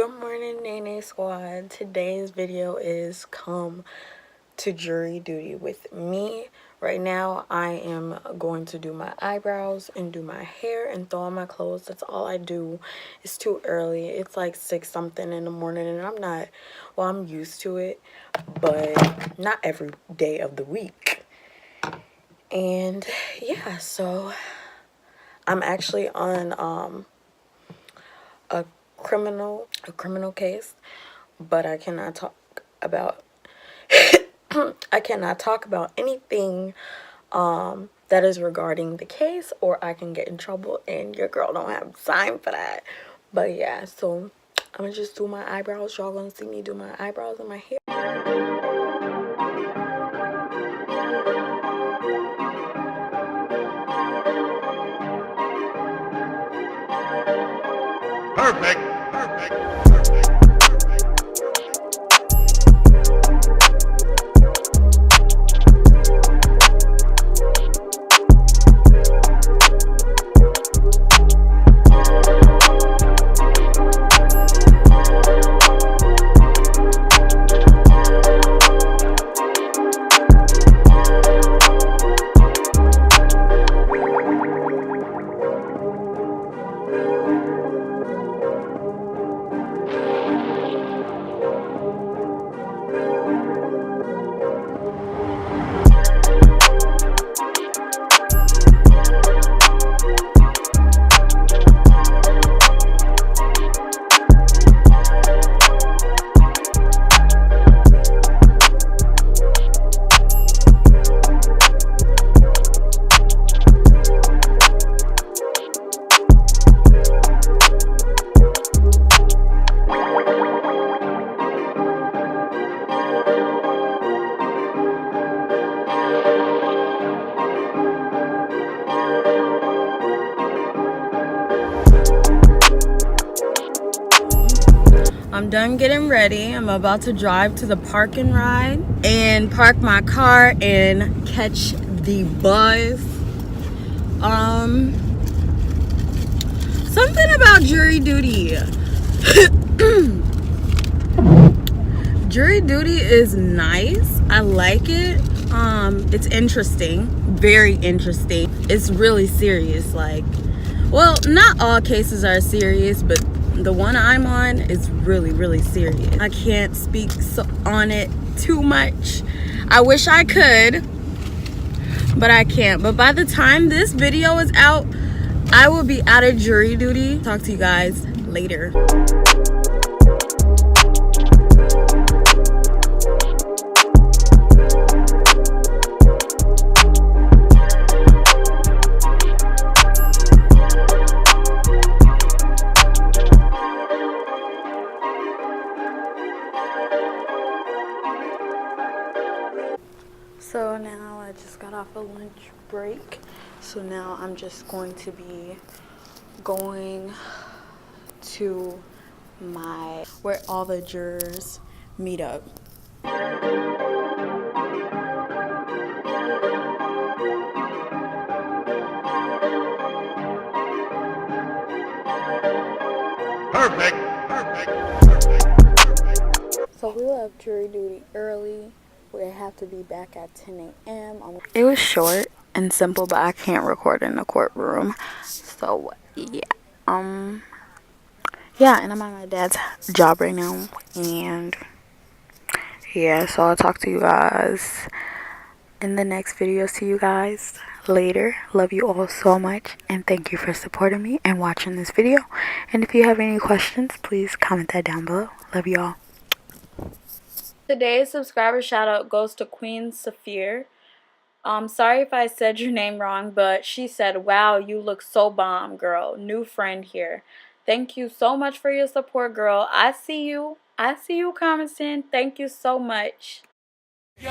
Good morning, Nene Squad. Today's video is come to jury duty with me. Right now, I am going to do my eyebrows and do my hair and throw on my clothes. That's all I do. It's too early. It's like 6 something in the morning and I'm used to it, but not every day of the week. And yeah, so I'm actually on a criminal case, but I cannot talk about I cannot talk about anything that is regarding the case, or I can get in trouble, and your girl don't have time for that. But yeah, so I'm gonna just do my eyebrows. Y'all gonna see me do my eyebrows and my hair. Perfect. I'm done getting ready. I'm about to drive to the park and ride and park my car and catch the bus. Something about jury duty. Jury duty is nice. I like it. It's interesting, very interesting. It's really serious. Like, well, not all cases are serious, but the one I'm on is really serious. I can't speak on it too much. I wish I could, but I can't. But by the time this video is out, I will be out of jury duty. Talk to you guys later. So now I just got off a lunch break. So now I'm just going to be going to where all the jurors meet up. Perfect. So we left jury duty early. We have to be back at 10 a.m. It was short and simple, but I can't record in the courtroom. So yeah. Yeah, and I'm at my dad's job right now. And yeah, so I'll talk to you guys in the next video. See you guys later. Love you all so much, and thank you for supporting me and watching this video. And if you have any questions, please comment that down below. Love you all. Today's subscriber shout out goes to Queen Saphir. Sorry if I said your name wrong, but she said, "Wow, you look so bomb, girl. New friend here. Thank you so much for your support, girl. I see you commenting. Thank you so much." Yo,